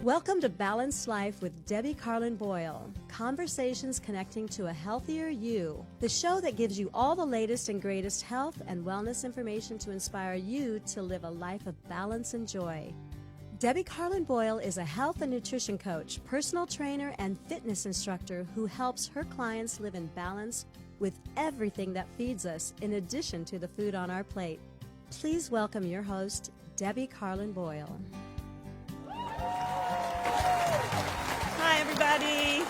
Welcome to Balanced Life with Debbie Carlin Boyle. Conversations connecting to a healthier you. The show that gives you all the latest and greatest health and wellness information to inspire you to live a life of balance and joy. Debbie Carlin Boyle is a health and nutrition coach, personal trainer, and fitness instructor who helps her clients live in balance with everything that feeds us, in addition to the food on our plate. Please welcome your host, Debbie Carlin Boyle. Hi, everybody.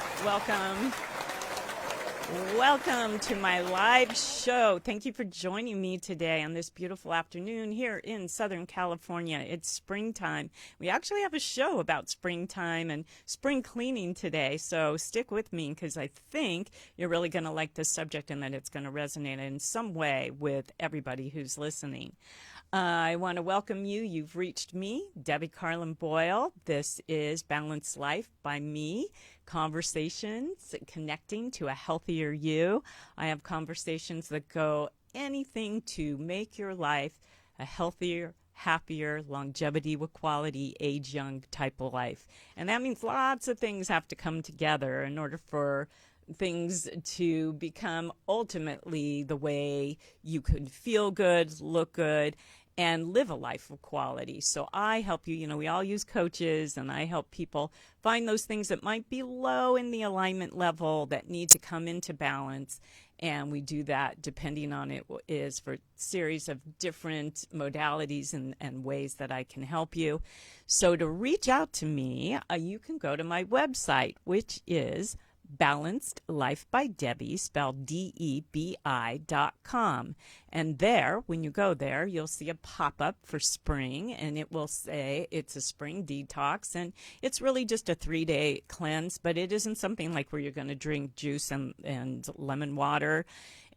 Welcome to my live show. Thank you for joining me today on this beautiful afternoon here in Southern California. It's springtime. We actually have a show about springtime and spring cleaning today, so stick with me because I think you're really going to like this subject and that it's going to resonate in some way with everybody who's listening. I want to welcome you. You've reached me, Debbie Carlin Boyle. This is Balanced Life by me, conversations connecting to a healthier you. I have conversations that go anything to make your life a healthier, happier, longevity with quality, age young type of life. And that means lots of things have to come together in order for things to become ultimately the way you could feel good, look good, and live a life of quality. So I help you, we all use coaches, and I help people find those things that might be low in the alignment level that need to come into balance. And we do that depending on it is for a series of different modalities and ways that I can help you. So to reach out to me, you can go to my website, which is Balanced Life by Debbie, spelled DEBI.com. And there, when you go there, you'll see a pop-up for spring, and it will say it's a spring detox, and it's really just a 3-day cleanse, but it isn't something like where you're going to drink juice and lemon water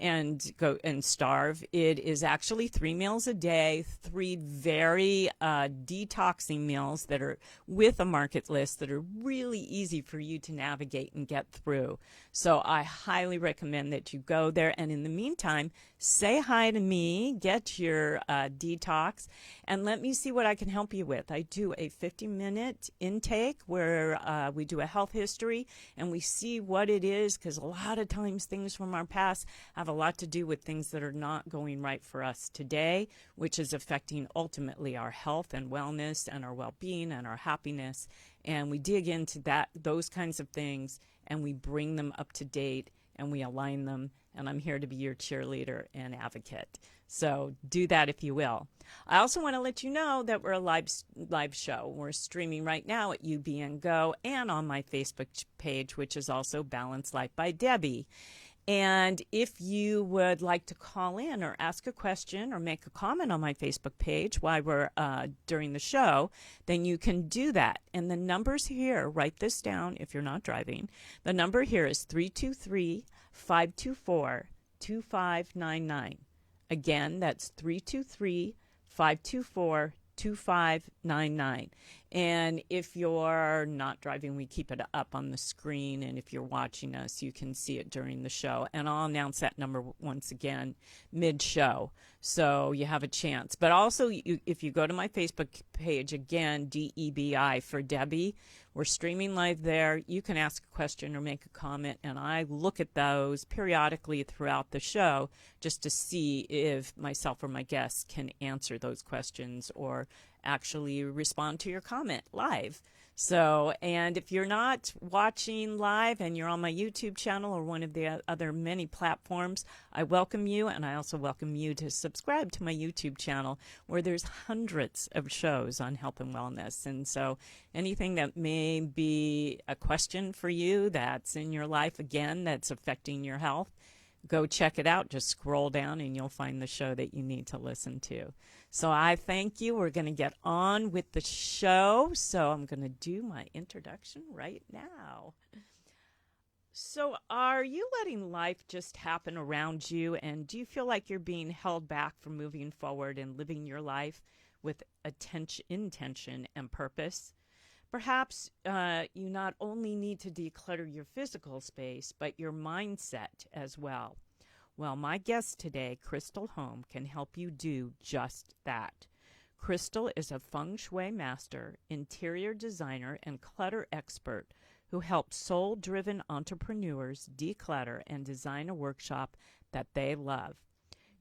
and go and starve. It is actually 3 meals a day, 3 very detoxing meals that are with a market list that are really easy for you to navigate and get through. So I highly recommend that you go there. And in the meantime, say hi to me, get your detox, and let me see what I can help you with. I do a 50-minute intake where we do a health history and we see what it is, because a lot of times things from our past have a lot to do with things that are not going right for us today, which is affecting ultimately our health and wellness and our well-being and our happiness. And we dig into those kinds of things, and we bring them up to date, and we align them, and I'm here to be your cheerleader and advocate. So do that if you will. I also want to let you know that we're a live show. We're streaming right now at UBN Go and on my Facebook page, which is also Balanced Life by Debbie. And if you would like to call in or ask a question or make a comment on my Facebook page while we're during the show, then you can do that. And the numbers here, write this down if you're not driving. The number here is 323-524-2599. Again, that's 323-524-2599. And if you're not driving, we keep it up on the screen. And if you're watching us, you can see it during the show. And I'll announce that number once again mid-show, so you have a chance. But also, if you go to my Facebook page, again, DEBI for Debbie, we're streaming live there. You can ask a question or make a comment, and I look at those periodically throughout the show just to see if myself or my guests can answer those questions or actually respond to your comment live. So, and if you're not watching live and you're on my YouTube channel or one of the other many platforms, I welcome you, and I also welcome you to subscribe to my YouTube channel where there's hundreds of shows on health and wellness. And so anything that may be a question for you that's in your life, again, that's affecting your health, go check it out. Just scroll down and you'll find the show that you need to listen to. So I thank you. We're going to get on with the show. So I'm going to do my introduction right now. So are you letting life just happen around you? And do you feel like you're being held back from moving forward and living your life with intention and purpose? Perhaps you not only need to declutter your physical space, but your mindset as well. Well, my guest today, Krystal Holm, can help you do just that. Krystal is a Feng Shui Master, interior designer, and clutter expert who helps soul-driven entrepreneurs declutter and design a workshop that they love.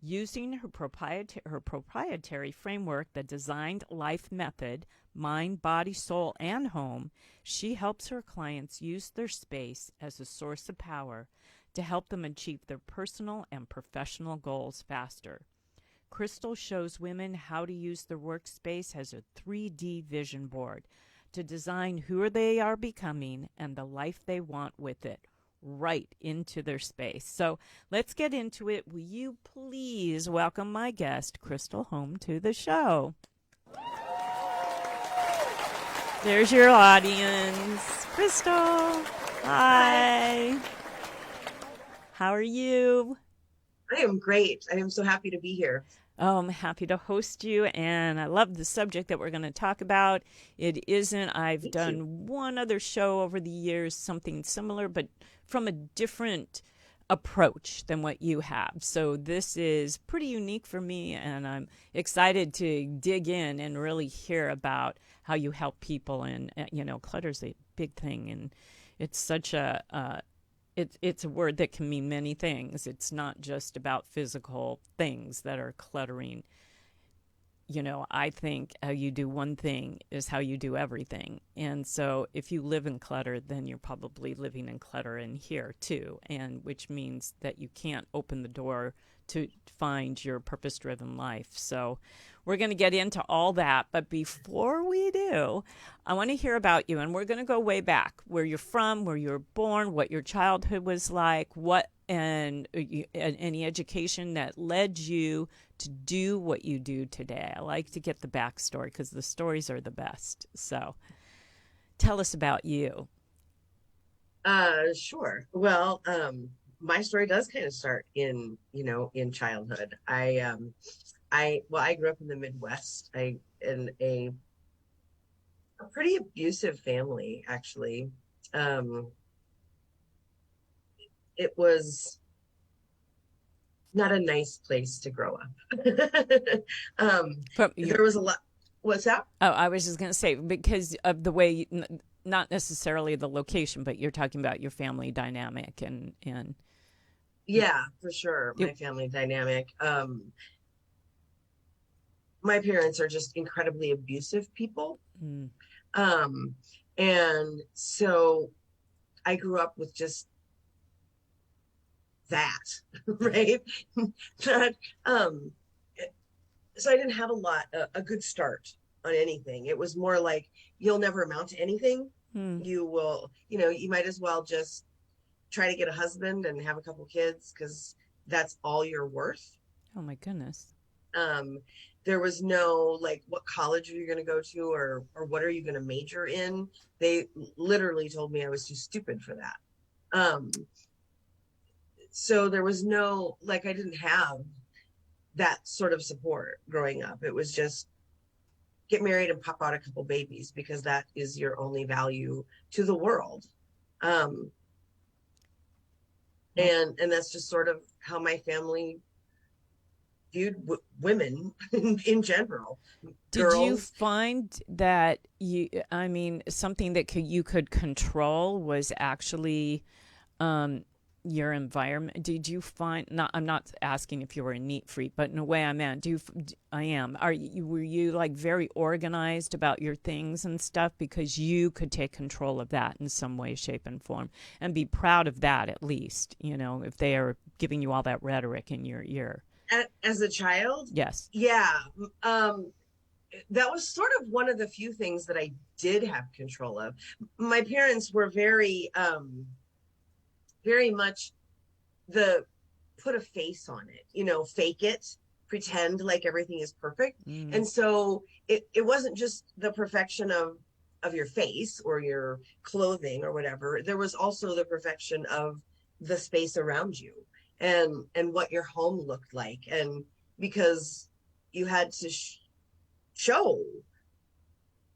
Using her proprietary framework, the Designed Life Method, mind, body, soul, and home, she helps her clients use their space as a source of power to help them achieve their personal and professional goals faster. Krystal shows women how to use their workspace as a 3D vision board to design who they are becoming and the life they want with it, right into their space. So let's get into it. Will you please welcome my guest, Krystal Holm, to the show? There's your audience. Krystal, hi. How are you? I am great. I am so happy to be here. Oh, I'm happy to host you, and I love the subject that we're going to talk about. I've done one other show over the years, something similar, but from a different approach than what you have. So this is pretty unique for me, and I'm excited to dig in and really hear about how you help people. And, clutter's a big thing, and it's such it's a word that can mean many things. It's not just about physical things that are cluttering. I think how you do one thing is how you do everything. And so if you live in clutter, then you're probably living in clutter in here too, and which means that you can't open the door to find your purpose-driven life. So we're going to get into all that. But before we do, I want to hear about you. And we're going to go way back, where you're from, where you were born, what your childhood was like, and any education that led you to do what you do today. I like to get the backstory because the stories are the best. So tell us about you. Sure. Well, my story does kind of start in childhood. I grew up in the Midwest. In a pretty abusive family, actually. It was not a nice place to grow up. There was a lot. What's that? Oh, I was just going to say, because of the way, not necessarily the location, but you're talking about your family dynamic and. Yeah, for sure. My family dynamic. My parents are just incredibly abusive people. Mm. And so I grew up with just that, right? That, so I didn't have a good start on anything. It was more like, you'll never amount to anything. You will, you might as well just try to get a husband and have a couple kids because that's all you're worth. Oh my goodness. There was no what college are you going to go to or what are you going to major in? They literally told me I was too stupid for that. So there was no, I didn't have that sort of support growing up. It was just get married and pop out a couple babies because that is your only value to the world. And that's just sort of how my family viewed women in general. Did you find that something that you could control was actually your environment? Did you find, I'm not asking if you were a neat freak, but in a way I meant, were you very organized about your things and stuff because you could take control of that in some way, shape, and form and be proud of that at least, if they are giving you all that rhetoric in your ear? As a child? Yes. Yeah. That was sort of one of the few things that I did have control of. My parents were very much put a face on it, fake it, pretend like everything is perfect. And so it wasn't just the perfection of your face or your clothing or whatever. There was also the perfection of the space around you and what your home looked like. And because you had to show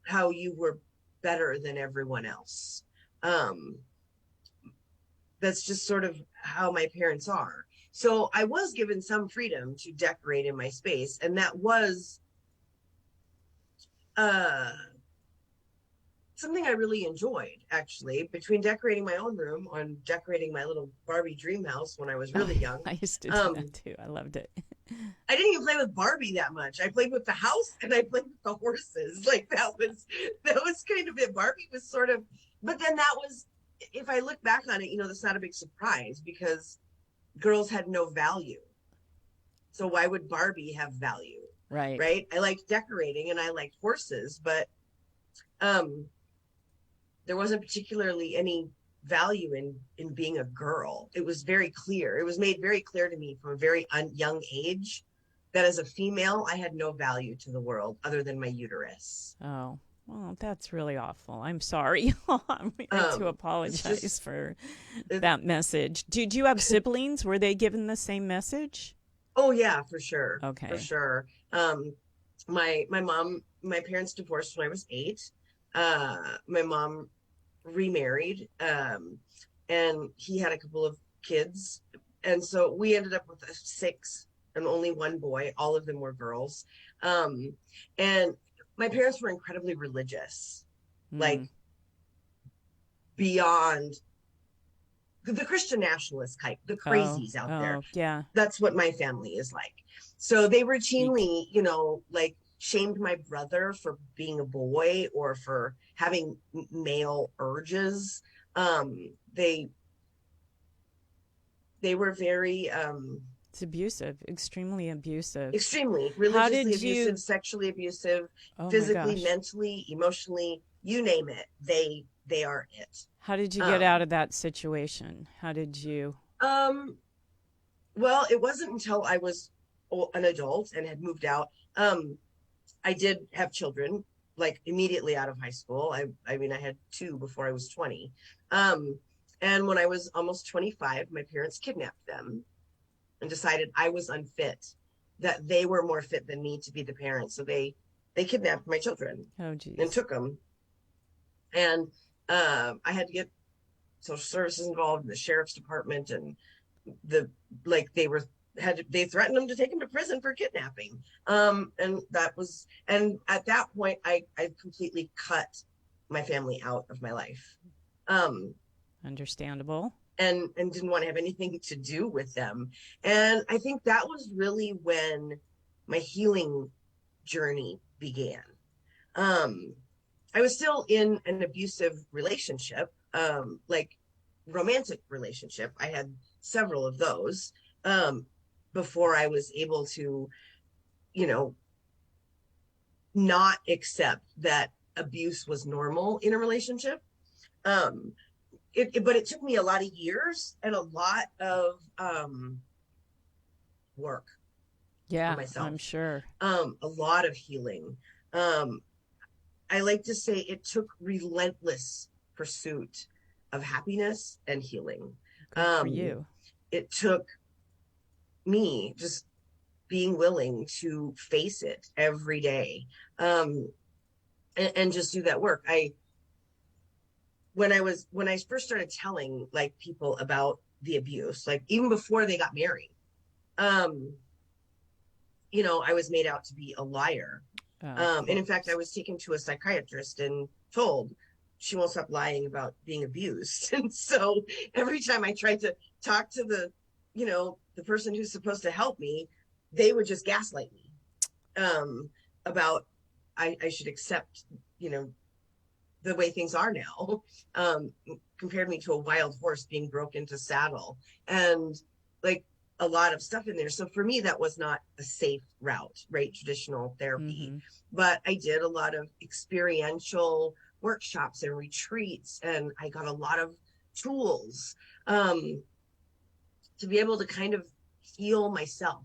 how you were better than everyone else. That's just sort of how my parents are. So I was given some freedom to decorate in my space. And that was something I really enjoyed, actually, between decorating my own room and decorating my little Barbie dream house when I was really young. I used to do that too. I loved it. I didn't even play with Barbie that much. I played with the house and I played with the horses. Like that was kind of it. Barbie was sort of, but then that was, if I look back on it, that's not a big surprise because girls had no value. So why would Barbie have value? Right. Right. I liked decorating and I liked horses, but there wasn't particularly any value in being a girl. It was very clear. It was made very clear to me from a very young age that as a female, I had no value to the world other than my uterus. Oh, well, that's really awful. I'm sorry. I'm going to apologize for that message. Did you have siblings? Were they given the same message? Oh yeah, for sure. Okay. For sure. My parents divorced when I was 8. My mom remarried, and he had a couple of kids. And so we ended up with 6 and only 1 boy. All of them were girls. And my parents were incredibly religious, like beyond the Christian nationalist type, the crazies out there. Yeah. That's what my family is like. So they routinely, like shamed my brother for being a boy or for having male urges. They were very it's abusive, extremely abusive. Extremely religiously abusive, sexually abusive, physically, mentally, emotionally, you name it. They are it. How did you get out of that situation? How did you? Well, it wasn't until I was an adult and had moved out. I did have children, like immediately out of high school. I mean, I had 2 before I was 20. And when I was almost 25, my parents kidnapped them and decided I was unfit, that they were more fit than me to be the parent. So they kidnapped my children and took them. And I had to get social services involved in the sheriff's department, and they threatened them to take him to prison for kidnapping. And at that point I completely cut my family out of my life. Understandable. And didn't want to have anything to do with them. And I think that was really when my healing journey began. I was still in an abusive relationship, like romantic relationship. I had several of those before I was able to, not accept that abuse was normal in a relationship. But it took me a lot of years and a lot of work. Yeah, for myself. I'm sure. A lot of healing. I like to say it took relentless pursuit of happiness and healing. Good for you. It took me just being willing to face it every day, and just do that work. When I first started telling like people about the abuse, like even before they got married, I was made out to be a liar. And in fact, I was taken to a psychiatrist and told she won't stop lying about being abused. And so every time I tried to talk to the person who's supposed to help me, they would just gaslight me about I should accept, the way things are now, compared me to a wild horse being broken to saddle, and like a lot of stuff in there. So for me, that was not a safe route, right? Traditional therapy. But I did a lot of experiential workshops and retreats, and I got a lot of tools to be able to kind of heal myself,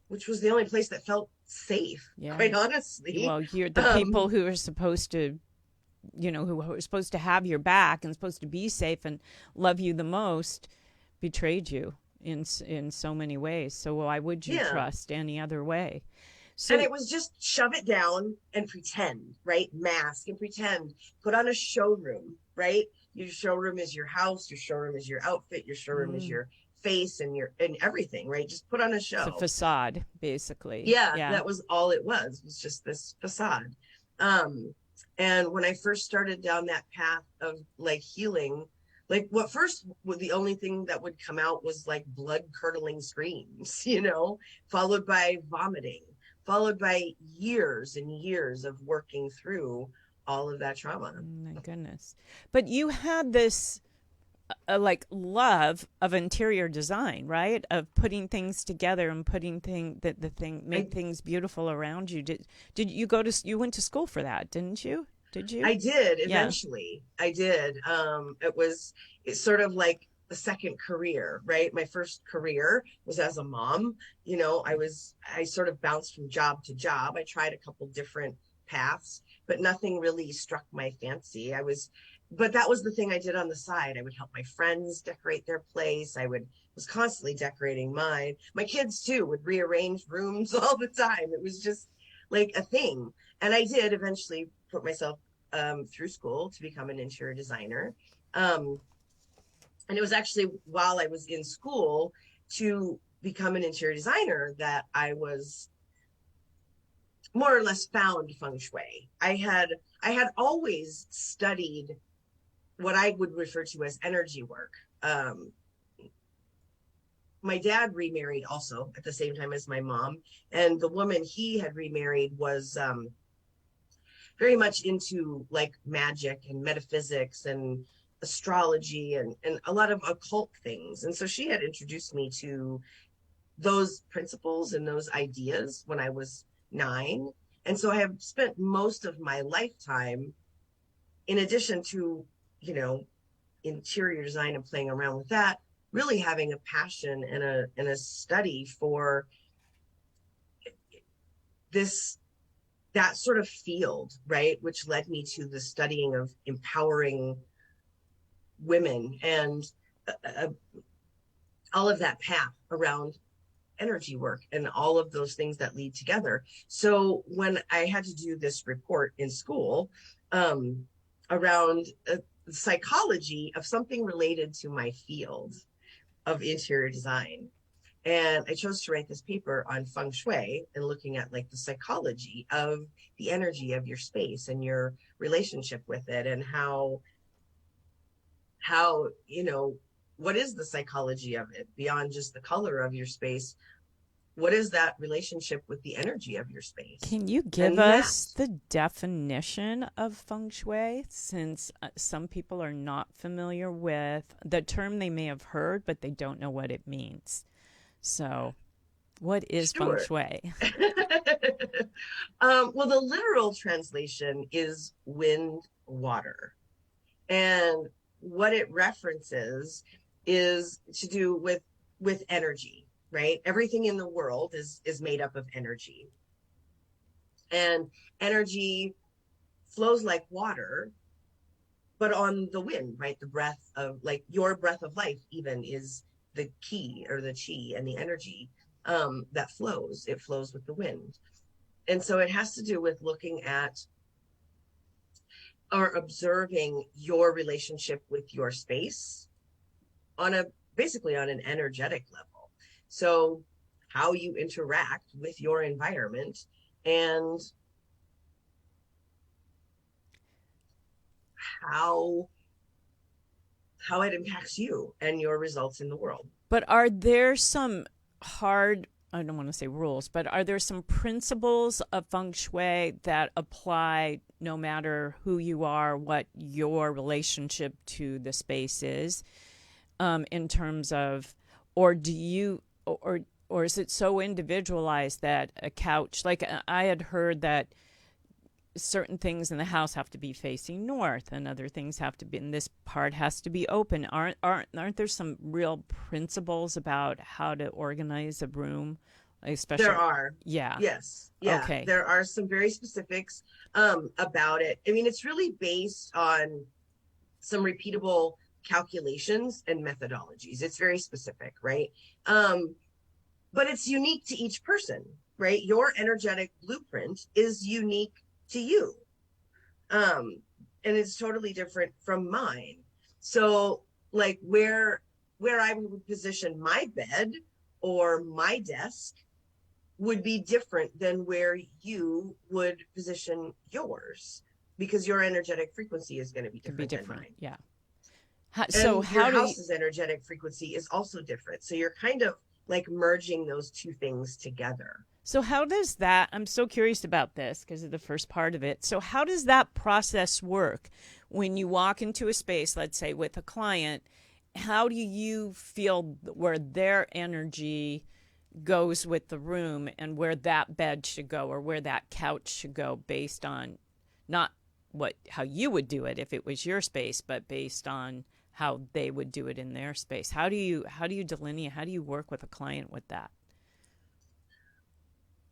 which was the only place that felt safe, quite honestly. Well, you're the people who are supposed to, who are supposed to have your back and supposed to be safe and love you the most, betrayed you in so many ways. So why would you trust any other way? So, and it was just shove it down and pretend, right? Mask and pretend. Put on a showroom, right? Your showroom is your house. Your showroom is your outfit. Your showroom is your face and everything, right? Just put on a It's a show. facade, basically. Yeah, Yeah. that was all it was just this facade. And when I first started down that path of like healing, like the only thing that would come out was like blood curdling screams, followed by vomiting, followed by years and years of working through all of that trauma. Oh my goodness. But you had this like love of interior design, right? Of putting things together and putting make things beautiful around you. Did you went to school for that, didn't you? Did you? I did Yeah. eventually. I did. It's sort of like a second career, right? My first career was as a mom. I sort of bounced from job to job. I tried a couple different paths, but nothing really struck my fancy. But that was the thing I did on the side. I would help my friends decorate their place. Was constantly decorating mine. My kids too would rearrange rooms all the time. It was just like a thing. And I did eventually put myself through school to become an interior designer. And it was actually while I was in school to become an interior designer that I was more or less found Feng Shui. I had always studied what I would refer to as energy work. My dad remarried also at the same time as my mom, and the woman he had remarried was very much into like magic and metaphysics and astrology and a lot of occult things. And so she had introduced me to those principles and those ideas when I was 9. And so I have spent most of my lifetime, in addition to, interior design and playing around with that, really having a passion and a study for that sort of field, right? Which led me to the studying of empowering women and all of that path around energy work and all of those things that lead together. So when I had to do this report in school around psychology of something related to my field of interior design, and I chose to write this paper on Feng Shui and looking at like the psychology of the energy of your space and your relationship with it, and how what is the psychology of it beyond just the color of your space? What is that relationship with the energy of your space? Can you give us the definition of Feng Shui, since some people are not familiar with the term? They may have heard, but they don't know what it means. So what is Sure. Feng Shui? Well, the literal translation is wind, water. And what it references is to do with energy, right? Everything in the world is made up of energy. And energy flows like water, but on the wind, right? The breath of, like, your breath of life even is the ki or the chi and the energy that flows. It flows with the wind. And so it has to do with looking at or observing your relationship with your space basically on an energetic level. So how you interact with your environment and how it impacts you and your results in the world. But are there some hard, I don't want to say rules, but are there some principles of Feng Shui that apply no matter who you are, what your relationship to the space is, in terms of, or do you, or is it so individualized that a couch, like I had heard that certain things in the house have to be facing north and other things have to be, and this part has to be open. Aren't there some real principles about how to organize a room? Especially, there are. Yeah. Yes. Yeah. Okay. There are some very specifics about it. I mean, it's really based on some repeatable calculations and methodologies. It's very specific, right? But it's unique to each person, right? Your energetic blueprint is unique to you. And it's totally different from mine. So like where where I would position my bed or my desk would be different than where you would position yours, because your energetic frequency is going to be different than mine. Yeah. So your house's energetic frequency is also different. So you're kind of like merging those two things together. So how does that, I'm so curious about this because of the first part of it. So how does that process work when you walk into a space, let's say with a client? How do you feel where their energy goes with the room and where that bed should go or where that couch should go, based on not how you would do it if it was your space, but based on how they would do it in their space? How do you delineate? How do you work with a client with that?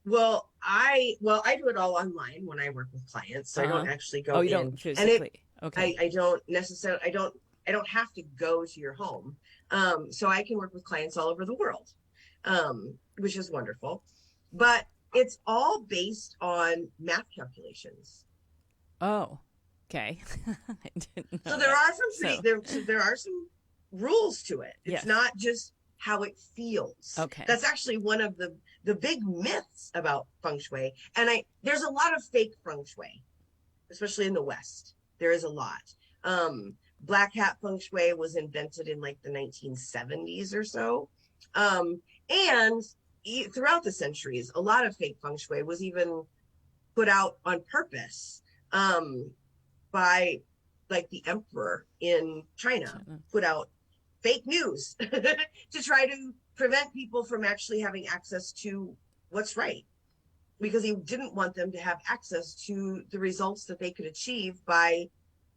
Well, I do it all online when I work with clients, so I don't actually go in. You don't physically. Okay. I don't necessarily. I don't have to go to your home, so I can work with clients all over the world, which is wonderful. But it's all based on math calculations. Oh, okay. I didn't know so there are some rules to it. It's not just how it feels. Okay. That's actually one of the big myths about Feng Shui. And there's a lot of fake Feng Shui, especially in the West. There is a lot. Black hat Feng Shui was invented in like the 1970s or so. And throughout the centuries, a lot of fake Feng Shui was even put out on purpose by like the emperor in China, put out fake news to try to prevent people from actually having access to what's right, because he didn't want them to have access to the results that they could achieve by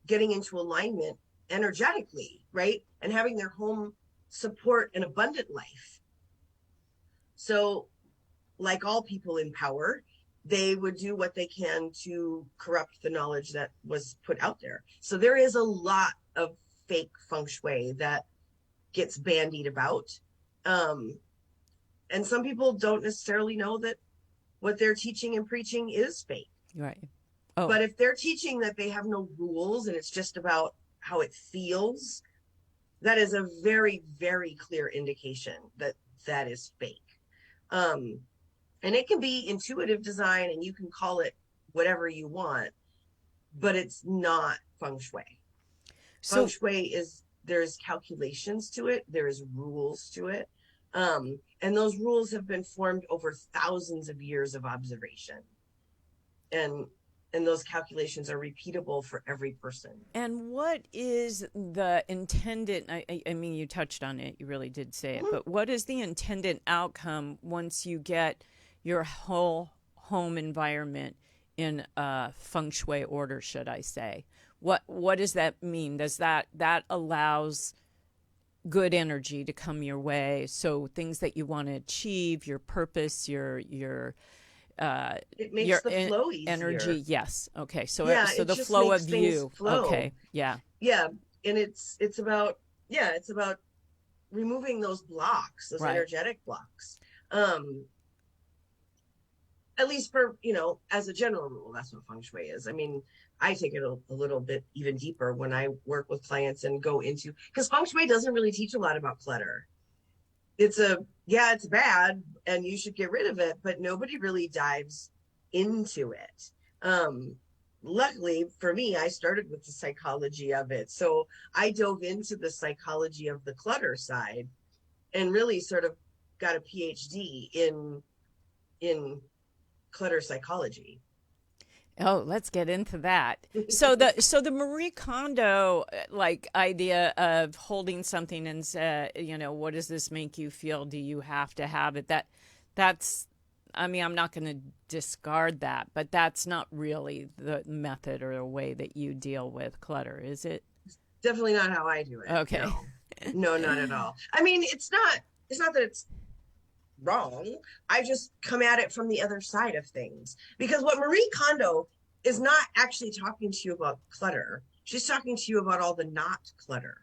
getting into alignment energetically, right? And having their home support an abundant life. So like all people in power, they would do what they can to corrupt the knowledge that was put out there. So there is a lot of fake Feng Shui that gets bandied about. And some people don't necessarily know that what they're teaching and preaching is fake. Right. Oh. But if they're teaching that they have no rules and it's just about how it feels, that is a very, very clear indication that that is fake. And it can be intuitive design and you can call it whatever you want, but it's not Feng Shui. Feng Shui there's calculations to it. There's rules to it. And those rules have been formed over thousands of years of observation. And those calculations are repeatable for every person. And what is the intended, I mean, you touched on it, you really did say it, but what is the intended outcome once you get your whole home environment in a Feng Shui order, should I say? What does that mean? Does that allows good energy to come your way? So things that you want to achieve, your purpose, your it makes the flow easier. Energy, yes. Okay, so so the flow of you. Flow. Okay, yeah, and it's about removing those blocks, those energetic blocks. At least for, as a general rule, that's what Feng Shui is. I mean, I take it a little bit even deeper when I work with clients and go into, because Feng Shui doesn't really teach a lot about clutter. It's bad and you should get rid of it, but nobody really dives into it. Luckily for me, I started with the psychology of it. So I dove into the psychology of the clutter side and really sort of got a PhD in clutter psychology. Oh, let's get into that. So the Marie Kondo idea of holding something and what does this make you feel? Do you have to have it? That's I mean, I'm not going to discard that, but that's not really the method or the way that you deal with clutter, is it? Definitely not how I do it. Okay. No, not at all. I mean, it's not that it's wrong. I just come at it from the other side of things, because what Marie Kondo is not actually talking to you about clutter. She's talking to you about all the not clutter.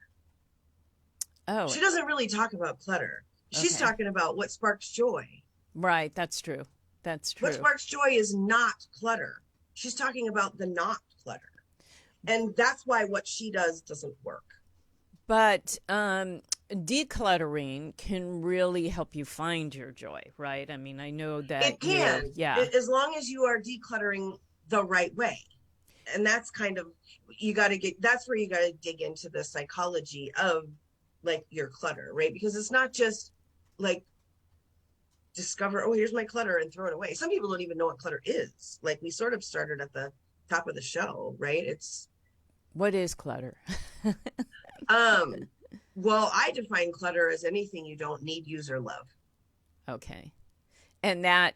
Oh, she doesn't really talk about clutter. She's talking about what sparks joy. Right. That's true. What sparks joy is not clutter. She's talking about the not clutter. And that's why what she does doesn't work. But decluttering can really help you find your joy, right? I mean, I know that It can, yeah. as long as you are decluttering the right way. And that's kind of, that's where you got to dig into the psychology of like your clutter, right? Because it's not just like discover, oh, here's my clutter and throw it away. Some people don't even know what clutter is. Like we sort of started at the top of the show, right? What is clutter? um, well, I define clutter as anything you don't need, use, or love. Okay. And that,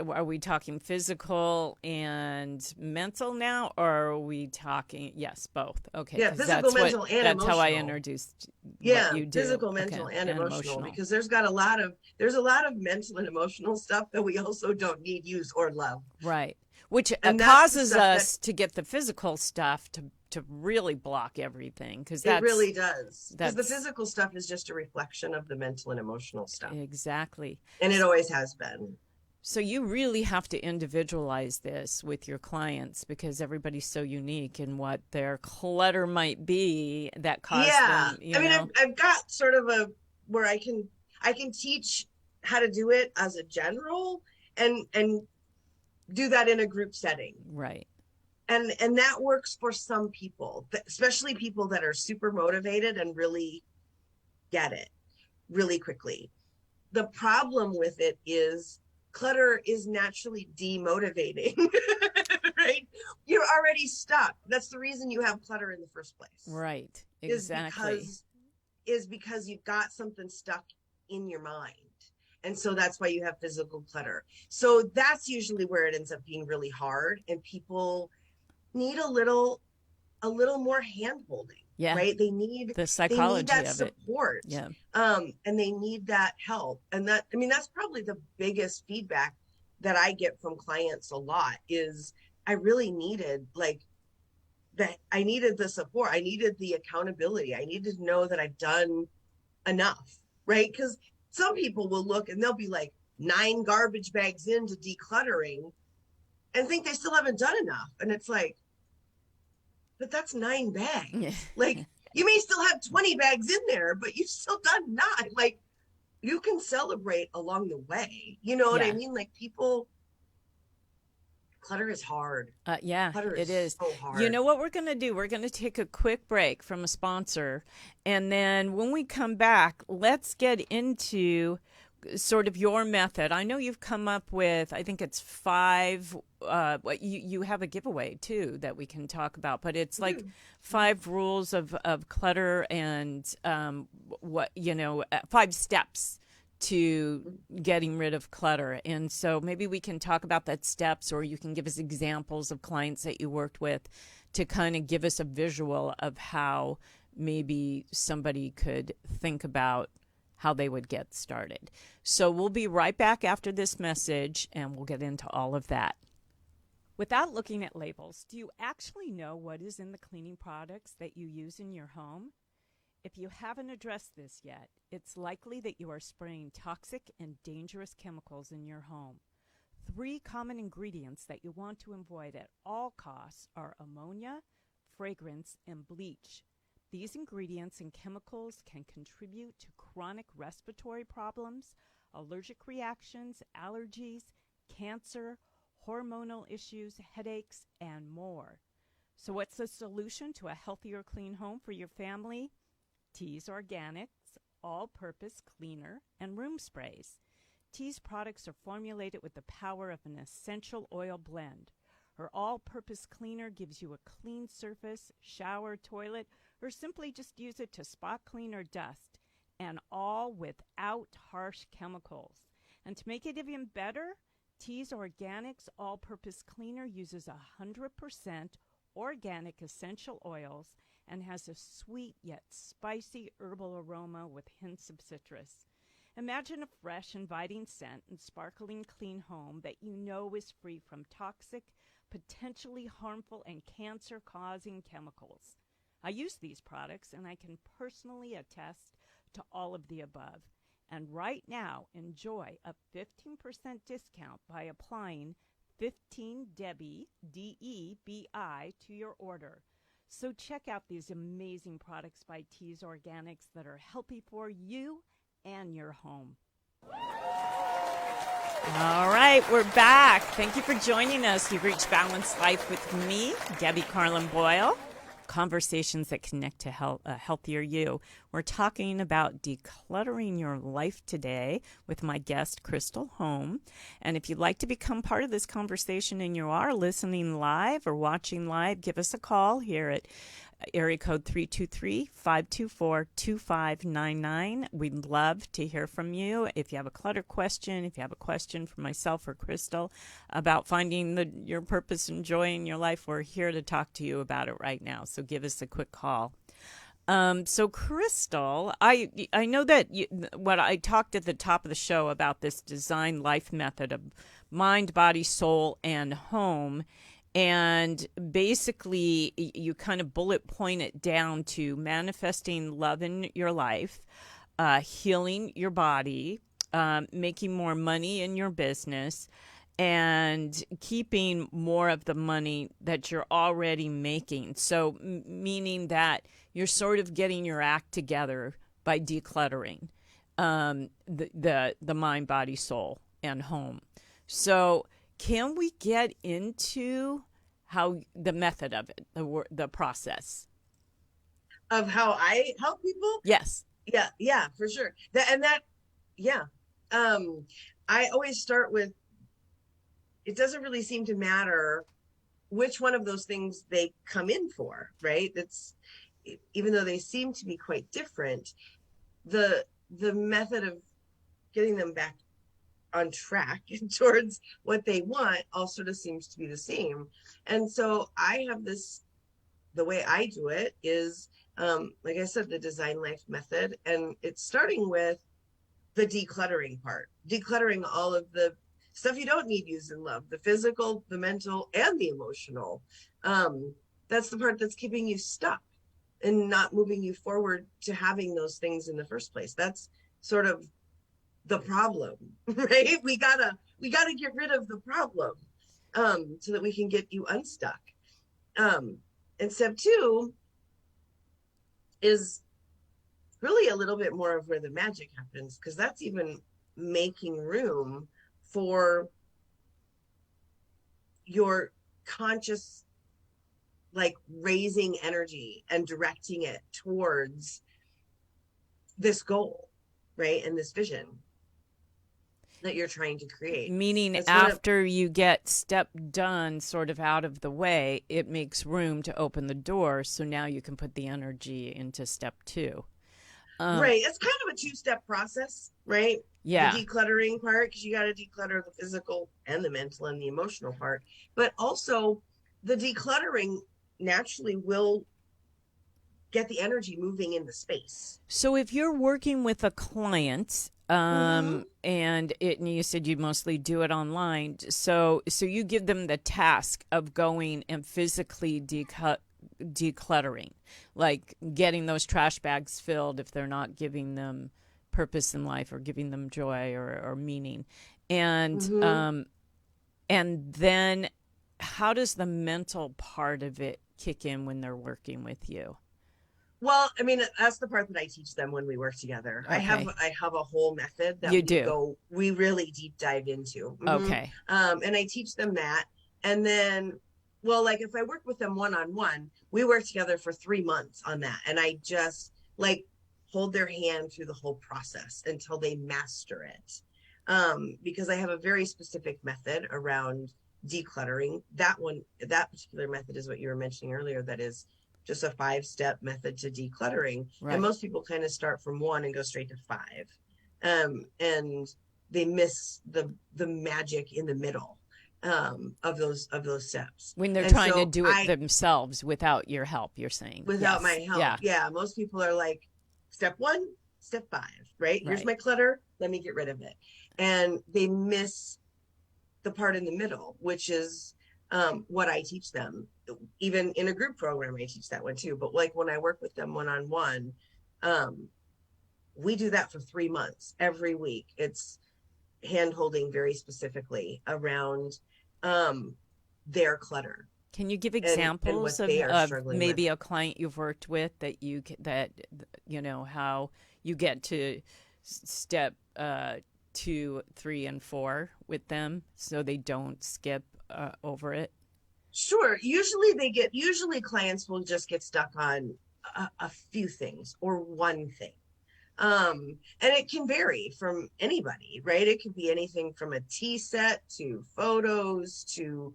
are we talking physical and mental now, or are we talking, yes, both? Okay. Yeah, physical, mental, and that's emotional. how I introduced yeah, what you do. Physical, mental, and emotional, because there's a lot of mental and emotional stuff that we also don't need, use, or love. Right. Which And causes us to get the physical stuff to really block everything, because it really does. Because the physical stuff is just a reflection of the mental and emotional stuff. Exactly. And it always has been. So you really have to individualize this with your clients, because everybody's so unique in what their clutter might be that caused them. I mean, I've got sort of where I can teach how to do it as a general and do that in a group setting. Right. And that works for some people, especially people that are super motivated and really get it really quickly. The problem with it is clutter is naturally demotivating, right? You're already stuck. That's the reason you have clutter in the first place. Right. Exactly. Is because you've got something stuck in your mind. And so that's why you have physical clutter. So that's usually where it ends up being really hard, and people need a little more hand holding. Yeah. Right. They need the psychology that of support. It. Yeah. And they need that help. And that's probably the biggest feedback that I get from clients a lot is I really needed that. I needed the support. I needed the accountability. I needed to know that I've done enough. Right. Because some people will look and they'll be like 9 garbage bags into decluttering and think they still haven't done enough. And it's like, but that's 9 bags. Like you may still have 20 bags in there, but you've still done 9. Like you can celebrate along the way. You know what I mean? Like clutter is hard. Clutter is so hard. You know what we're going to do? We're going to take a quick break from a sponsor. And then when we come back, let's get into sort of your method. I know you've come up with, I think it's 5, you have a giveaway too that we can talk about, but it's like 5 rules of clutter and 5 steps to getting rid of clutter. And so maybe we can talk about that steps, or you can give us examples of clients that you worked with to kind of give us a visual of how maybe somebody could think about how they would get started. So we'll be right back after this message, and we'll get into all of that. Without looking at labels, do you actually know what is in the cleaning products that you use in your home? If you haven't addressed this yet, it's likely that you are spraying toxic and dangerous chemicals in your home. 3 common ingredients that you want to avoid at all costs are ammonia, fragrance, and bleach. These ingredients and chemicals can contribute to chronic respiratory problems, allergic reactions, allergies, cancer, hormonal issues, headaches, and more. So what's the solution to a healthier, clean home for your family? Teas Organics all-purpose cleaner and room sprays. Tea's products are formulated with the power of an essential oil blend. Her all-purpose cleaner gives you a clean surface, shower, toilet, or simply just use it to spot clean or dust, and all without harsh chemicals. And to make it even better, Tea's Organics all-purpose cleaner uses 100% organic essential oils and has a sweet yet spicy herbal aroma with hints of citrus. Imagine a fresh, inviting scent and sparkling clean home that you know is free from toxic, potentially harmful, and cancer-causing chemicals. I use these products, and I can personally attest to all of the above. And right now, enjoy a 15% discount by applying 15 Debbie, D-E-B-I, to your order. So check out these amazing products by Tease Organics that are healthy for you and your home. All right, we're back. Thank you for joining us. You've reached Balanced Life with me, Debbie Carlin Boyle. Conversations that connect to a healthier you. We're talking about decluttering your life today with my guest, Krystal Holm. And if you'd like to become part of this conversation and you are listening live or watching live, give us a call here at area code 323-524-2599. We'd love to hear from you. If you have a clutter question, if you have a question for myself or Krystal about finding your purpose and joy in your life, we're here to talk to you about it right now. So give us a quick call. So Krystal, I know that what I talked at the top of the show about this design life method of mind, body, soul, and home. And basically, you kind of bullet point it down to manifesting love in your life, healing your body, making more money in your business, and keeping more of the money that you're already making. So meaning that you're sort of getting your act together by decluttering the mind, body, soul, and home. So can we get into how the method of it, the process of how I help people? Yes. Yeah, for sure. I always start with, it doesn't really seem to matter which one of those things they come in for, right? Even though they seem to be quite different, the method of getting them back on track towards what they want all sort of seems to be the same. And so I have the way I do it is, like I said, the design life method. And it's starting with the decluttering part, decluttering all of the stuff you don't need, use, and love, the physical, the mental, and the emotional. That's the part that's keeping you stuck and not moving you forward to having those things in the first place. That's sort of the problem, right? We gotta get rid of the problem, so that we can get you unstuck. And step two is really a little bit more of where the magic happens, because that's even making room for your conscious, like, raising energy and directing it towards this goal, right? And this vision that you're trying to create. Meaning after you get step done sort of out of the way, it makes room to open the door. So now you can put the energy into step two. Right. It's kind of a two-step process, right? Yeah. The decluttering part, because you got to declutter the physical and the mental and the emotional part. But also the decluttering naturally will get the energy moving in the space. So if you're working with a client, and you said you mostly do it online, so you give them the task of going and physically decluttering, like getting those trash bags filled if they're not giving them purpose in life or giving them joy or meaning, and then how does the mental part of it kick in when they're working with you? Well, I mean, that's the part that I teach them when we work together. Okay. I have a whole method that we really deep dive into. Okay. And I teach them that. And then, well, like if I work with them one-on-one, we work together for 3 months on that. And I just like hold their hand through the whole process until they master it. Because I have a very specific method around decluttering. That particular method is what you were mentioning earlier. That is just a 5-step method to decluttering. Right. And most people kind of start from 1 and go straight to 5. And they miss the magic in the middle of those steps. When they're trying to do it themselves without your help, you're saying. Without my help. Yeah. Most people are like, step 1, step 5, right? Here's my clutter. Let me get rid of it. And they miss the part in the middle, which is what I teach them. Even in a group program, I teach that one too. But like when I work with them one-on-one, we do that for 3 months every week. It's hand holding very specifically around their clutter. Can you give and what examples they are of struggling maybe with. a client you've worked with that you know how you get to step 2, 3, and 4 with them so they don't skip over it? Sure. Usually clients will just get stuck on a few things or one thing. And it can vary from anybody, right? It could be anything from a tea set to photos to,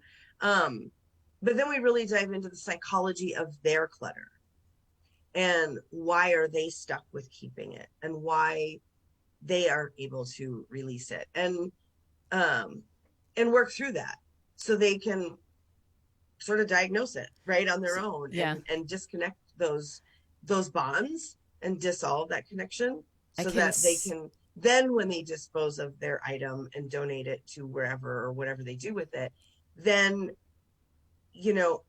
but then we really dive into the psychology of their clutter and why are they stuck with keeping it and why they aren't able to release it um, and work through that so they can sort of diagnose it right on their own Yeah, and disconnect those bonds and dissolve that connection I so can. that they can then when they dispose of their item and donate it to wherever or whatever they do with it, then you know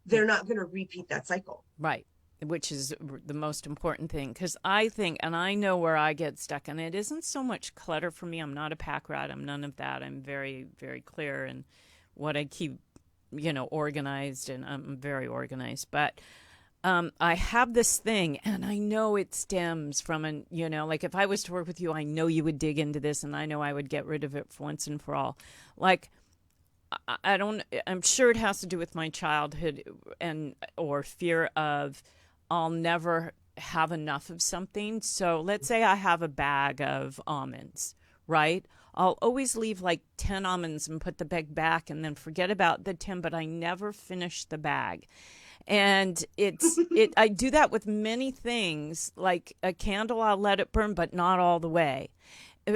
they're not going to repeat that cycle. Right, which is the most important thing. Because I think, and I know where I get stuck, and it isn't so much clutter for me. I'm not a pack rat. I'm none of that. I'm very, very clear in what I keep, organized, and I'm very organized. But I have this thing, and I know it stems from like if I was to work with you, I know you would dig into this, and I know I would get rid of it for once and for all. Like, I'm sure it has to do with my childhood or fear of I'll never have enough of something. So let's say I have a bag of almonds, right? I'll always leave like 10 almonds and put the bag back and then forget about the 10, but I never finish the bag. And I do that with many things, like a candle, I'll let it burn, but not all the way.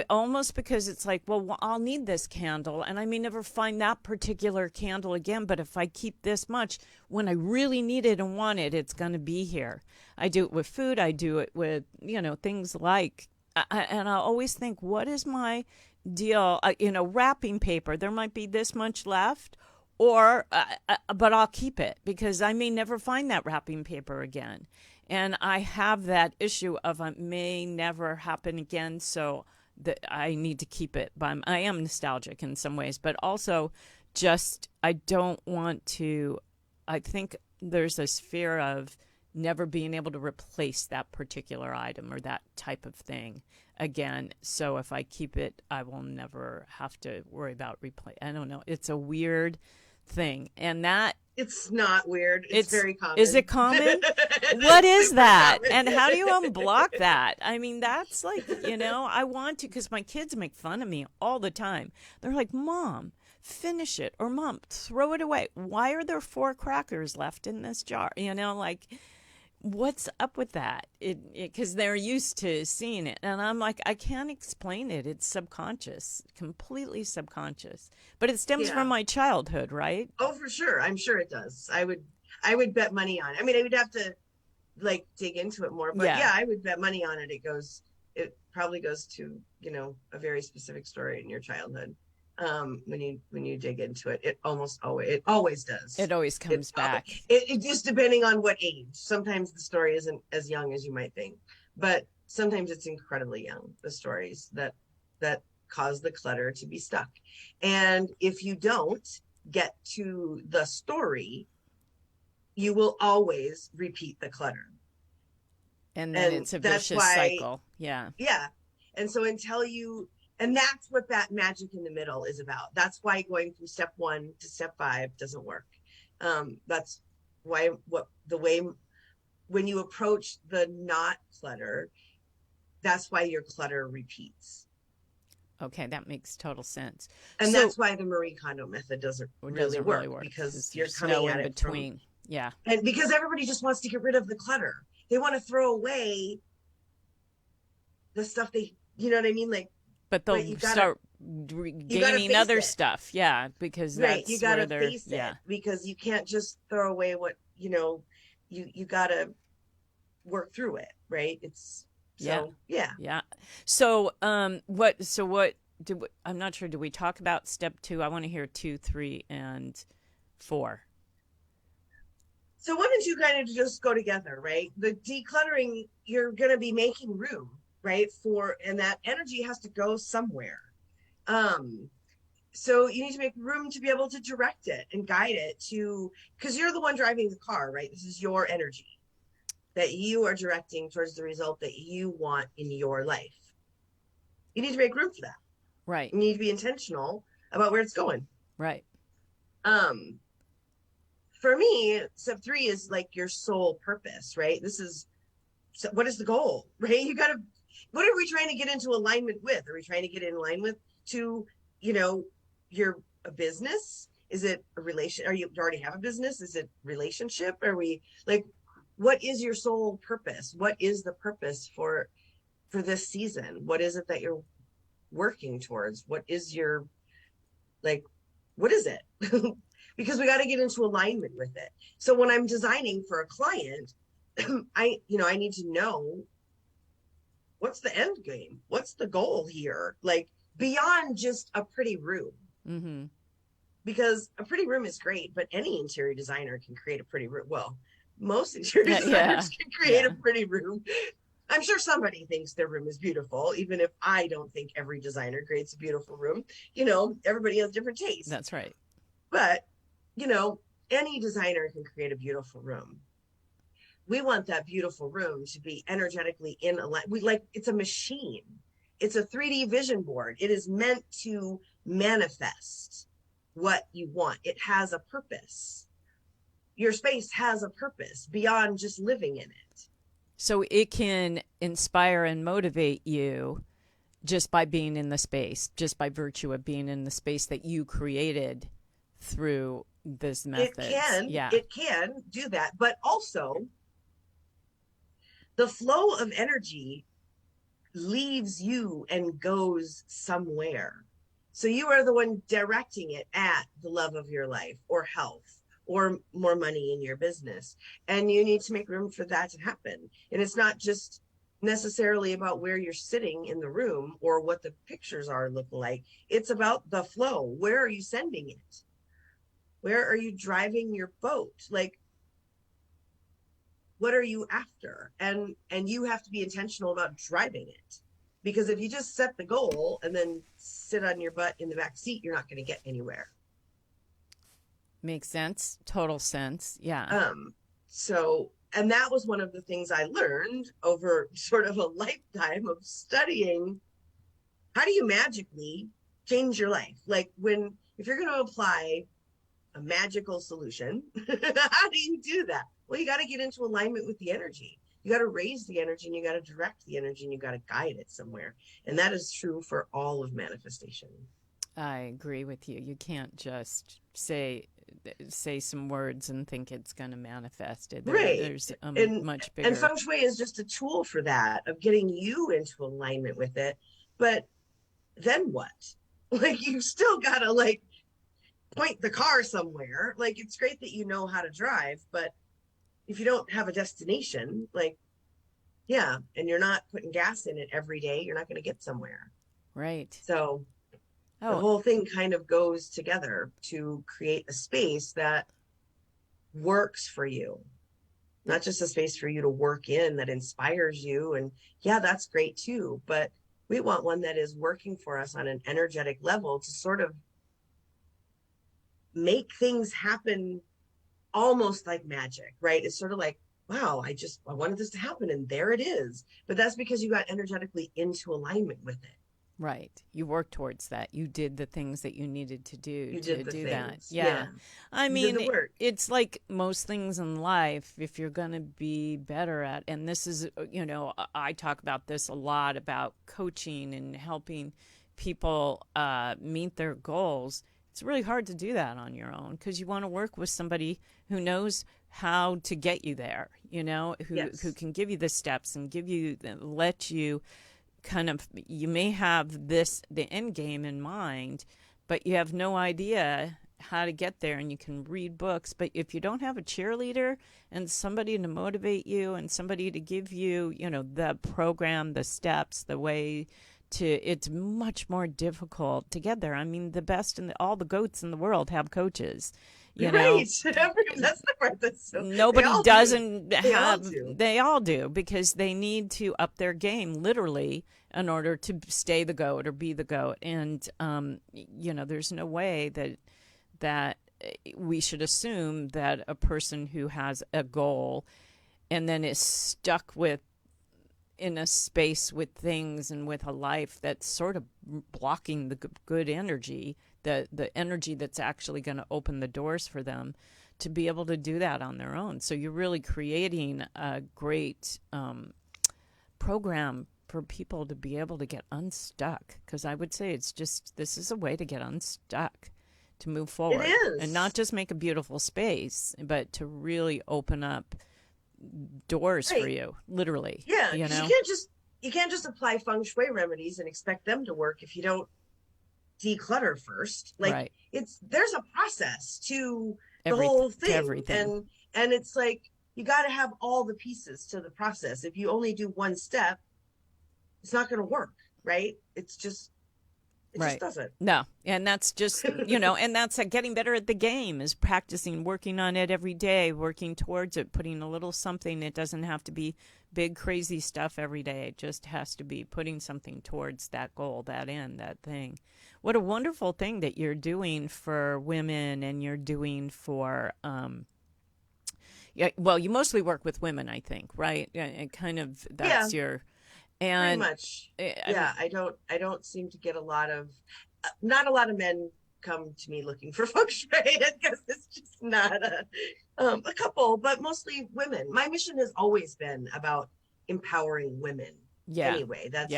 Almost because it's like, well, I'll need this candle and I may never find that particular candle again. But if I keep this much, when I really need it and want it, it's going to be here. I do it with food. I do it with, things like, and I always think, what is my deal? Wrapping paper, there might be this much left but I'll keep it because I may never find that wrapping paper again. And I have that issue of it may never happen again. So that I need to keep it. But I am nostalgic in some ways, but also just I don't want to. I think there's this fear of never being able to replace that particular item or that type of thing again. So if I keep it, I will never have to worry about replace. I don't know. It's a weird thing, and that It's not weird. It's very common. Is it common? What is that? Common. And how do you unblock that? I mean, that's like, I want to, because my kids make fun of me all the time. They're like, Mom, finish it. Or Mom, throw it away. Why are there 4 crackers left in this jar? What's up with that? Because they're used to seeing it. And I'm like, I can't explain it. It's subconscious, completely subconscious. But it stems from my childhood, right? Oh, for sure. I'm sure it does. I would bet money on it. I mean, I would have to dig into it more, but yeah, I would bet money on it. It probably goes to, a very specific story in your childhood. When you dig into it, it always does. It always comes back. It just depending on what age. Sometimes the story isn't as young as you might think, but sometimes it's incredibly young. The stories that cause the clutter to be stuck, and if you don't get to the story, you will always repeat the clutter, and then it's a vicious cycle. Yeah. And so and that's what that magic in the middle is about. That's why going from step 1 to step 5 doesn't work. That's why when you approach the not clutter, that's why your clutter repeats. Okay, that makes total sense. And that's why the Marie Kondo method doesn't really work because you're coming at it between. And because everybody just wants to get rid of the clutter. They want to throw away the stuff you know what I mean? But they'll start gaining other stuff. Yeah, because that's you gotta where they're face it because you can't just throw away what you gotta work through it, right? Yeah. So I'm not sure, do we talk about step 2? I want to hear 2, 3, and 4. So why don't you kind of just go together, right? The decluttering, you're going to be making room, right? And that energy has to go somewhere. So you need to make room to be able to direct it and guide it to, because you're the one driving the car, right? This is your energy that you are directing towards the result that you want in your life. You need to make room for that. Right. You need to be intentional about where it's going. Right. For me, step 3 is like your sole purpose, right? This is, so what is the goal, right? You got to, what are we trying to get into alignment with? Are we trying to get in line with to, you know, your a business? Is it a relation? Are you already have a business? Is it relationship? Are we like, what is your sole purpose? What is the purpose for this season? What is it that you're working towards? What is your, like, what is it? Because we got to get into alignment with it. So when I'm designing for a client, I need to know what's the end game? What's the goal here? Like beyond just a pretty room. Mm-hmm. Because a pretty room is great, but any interior designer can create a pretty room. Well, most interior designers can create a pretty room. I'm sure somebody thinks their room is beautiful, even if I don't think every designer creates a beautiful room. You know, everybody has different tastes. That's right. But, you know, any designer can create a beautiful room. We want that beautiful room to be energetically in alignment. It's a machine. It's a 3D vision board. It is meant to manifest what you want. It has a purpose. Your space has a purpose beyond just living in it. So it can inspire and motivate you just by being in the space, just by virtue of being in the space that you created through this method. It can do that. But also, the flow of energy leaves you and goes somewhere. So you are the one directing it at the love of your life or health or more money in your business. And you need to make room for that to happen. And it's not just necessarily about where you're sitting in the room or what the pictures look like. It's about the flow. Where are you sending it? Where are you driving your boat? Like, what are you after? And you have to be intentional about driving it. Because if you just set the goal and then sit on your butt in the back seat, you're not going to get anywhere. Makes sense. Total sense. Yeah. So, and that was one of the things I learned over sort of a lifetime of studying. How do you magically change your life? Like if you're going to apply a magical solution, how do you do that? Well, you got to get into alignment with the energy. You got to raise the energy and you got to direct the energy and you got to guide it somewhere. And that is true for all of manifestation. I agree with you. You can't just say some words and think it's going to manifest it. Right. There's much bigger. And Feng Shui is just a tool for that, of getting you into alignment with it. But then what? Like, you've still got to point the car somewhere. Like, it's great that you know how to drive, but if you don't have a destination, and you're not putting gas in it every day, you're not going to get somewhere. Right. So the whole thing kind of goes together to create a space that works for you, not just a space for you to work in that inspires you. And that's great too. But we want one that is working for us on an energetic level to sort of make things happen almost like magic, right? It's sort of like, wow, I wanted this to happen and there it is. But that's because you got energetically into alignment with it. Right. You worked towards that. You did the things that you needed to do to do that. Yeah. I mean, it's like most things in life, if you're going to be better at, and this is, I talk about this a lot about coaching and helping people meet their goals. It's really hard to do that on your own because you want to work with somebody who knows how to get you there, who can give you the steps and let you you may have the end game in mind, but you have no idea how to get there, and you can read books. But if you don't have a cheerleader and somebody to motivate you and somebody to give you, the program, the steps, the way it's much more difficult to get there. I mean, the best all the goats in the world have coaches, You know, right. That's the part that's so, nobody doesn't have, do. they all do, because they need to up their game literally in order to stay the goat or be the goat. And, you know, there's no way that we should assume that a person who has a goal and then is stuck in a space with things and with a life that's sort of blocking the good energy, the energy that's actually going to open the doors for them to be able to do that on their own. So you're really creating a great program for people to be able to get unstuck, because I would say this is a way to get unstuck, to move forward. It is. And not just make a beautiful space, but to really open up doors for you, literally. Yeah, you know, you can't just apply feng shui remedies and expect them to work if you don't declutter first. Like there's a process to the whole thing, everything. And it's like you got to have all the pieces to the process. If you only do one step, it's not going to work, right? It just doesn't. No. And that's just, you know, and that's getting better at the game, is practicing, working on it every day, working towards it, putting a little something. It doesn't have to be big, crazy stuff every day. It just has to be putting something towards that goal, that end, that thing. What a wonderful thing that you're doing for women, and you're doing for, well, you mostly work with women, I think, right? And kind of, that's your... And pretty much. Yeah, I don't seem to get not a lot of men come to me looking for feng shui, because it's just not a couple, but mostly women. My mission has always been about empowering women. Yeah. Anyway, that's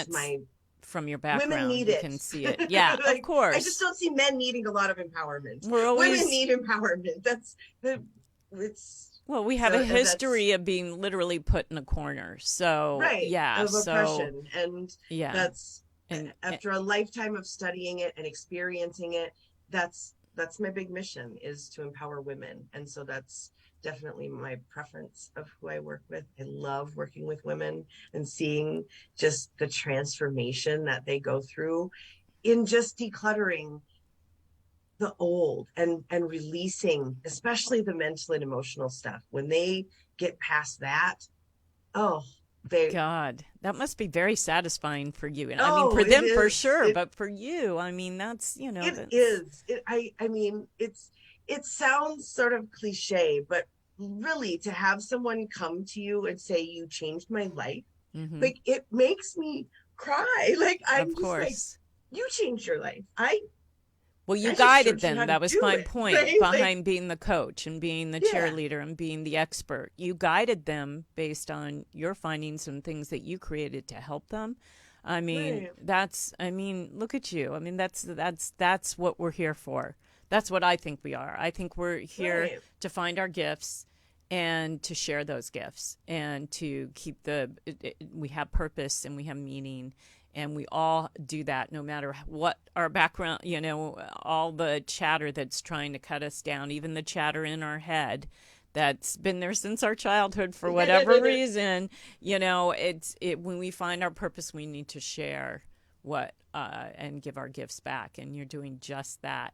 my, from your background. Women need you it. can see it. Yeah, like, of course. I just don't see men needing a lot of empowerment. Women need empowerment. Well, we have a history of being literally put in a corner. So, yeah. Of oppression. And that's, and after a lifetime of studying it and experiencing it, that's my big mission, is to empower women. And so that's definitely my preference of who I work with. I love working with women and seeing just the transformation that they go through in just decluttering the old and releasing, especially the mental and emotional stuff. When they get past that, God, that must be very satisfying for you. I mean, for them for sure, but for you, I mean, that's, you know, it is. I mean, it sounds sort of cliche, but really, to have someone come to you and say, "You changed my life," like, it makes me cry. Like, I'm just like, "You changed your life." Well, you guided them. That was my point behind like, being the coach and being the cheerleader and being the expert. You guided them based on your findings and things that you created to help them. I mean, look at you. I mean, that's what we're here for. That's what I think we are. I think we're here to find our gifts and to share those gifts, and to keep we have purpose and we have meaning. And we all do that, no matter what our background, you know, all the chatter that's trying to cut us down, even the chatter in our head that's been there since our childhood for whatever reason. You know, when we find our purpose, we need to share and give our gifts back. And you're doing just that.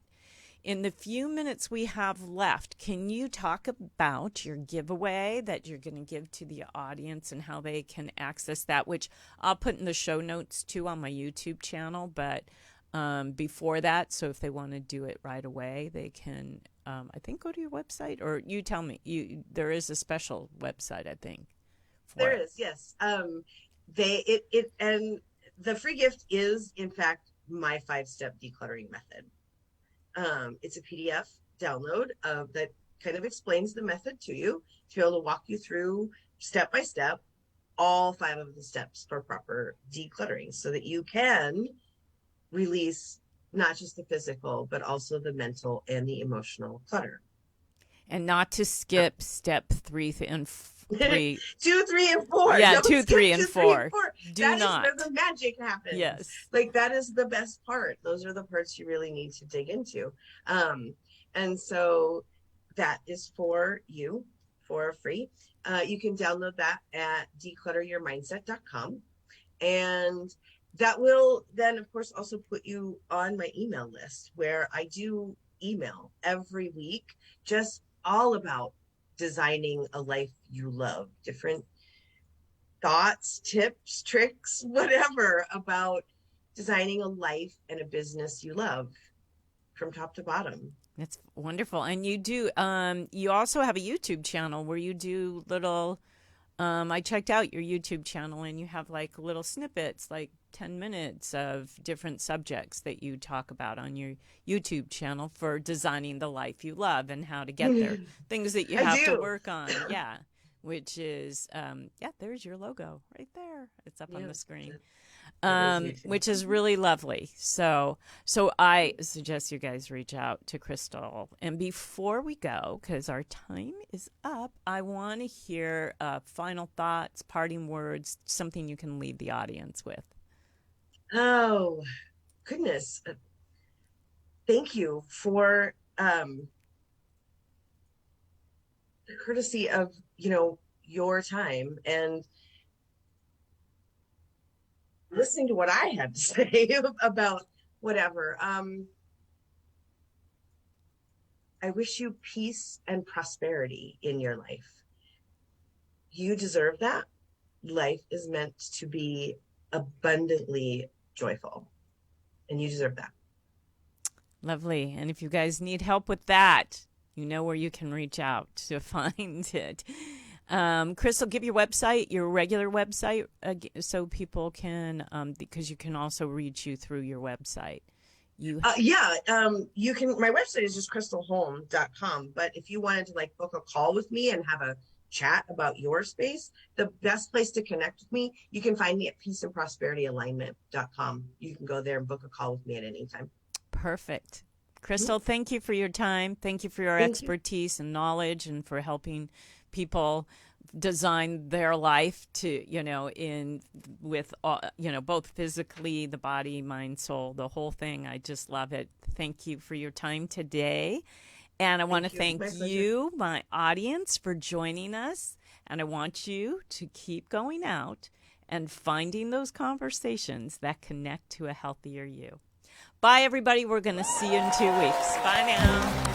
In the few minutes we have left, can you talk about your giveaway that you're going to give to the audience and how they can access that, which I'll put in the show notes too on my YouTube channel. But before that, so if they want to do it right away, they can, I think, go to your website, or you tell me. There is a special website, I think. There is, yes. And the free gift is, in fact, my 5-step decluttering method. It's a PDF download that kind of explains the method to you, to be able to walk you through step by step all 5 of the steps for proper decluttering, so that you can release not just the physical, but also the mental and the emotional clutter. And not to skip step 3 and 3. 2, 3, and 4. Yeah, Don't 2, 3, and 4. That is where the magic happens. Yes. Like, that is the best part. Those are the parts you really need to dig into. And so that is for you for free. You can download that at declutteryourmindset.com. And that will then, of course, also put you on my email list, where I do email every week, just all about designing a life you love, different thoughts, tips, tricks, whatever about designing a life and a business you love from top to bottom. That's wonderful. And you also have a YouTube channel where you do little, I checked out your YouTube channel and you have like little snippets, like 10 minutes of different subjects that you talk about on your YouTube channel for designing the life you love and how to get there. Things that you have to work on. Yeah. Which is, there's your logo right there. It's up on the screen. Which is really lovely. So I suggest you guys reach out to Krystal. And before we go, because our time is up, I want to hear final thoughts, parting words, something you can leave the audience with. Oh, goodness. Thank you for the courtesy of, your time and listening to what I had to say about whatever. I wish you peace and prosperity in your life. You deserve that. Life is meant to be abundantly joyful, and you deserve that. Lovely. And if you guys need help with that, you know where you can reach out to find it. Krystal, give your website, your regular website, so people can, because you can also reach you through your website. You can, my website is just krystalholm.com, but if you wanted to book a call with me and have a chat about your space, the best place to connect with me, you can find me at peaceandprosperityalignment.com. You can go there and book a call with me at any time. Perfect. Krystal, thank you for your time. Thank you for your expertise and knowledge and for helping people design their life to, with, both physically, the body, mind, soul, the whole thing. I just love it. Thank you for your time today. And I want to thank you, my audience, for joining us. And I want you to keep going out and finding those conversations that connect to a healthier you. Bye, everybody. We're going to see you in 2 weeks. Bye now.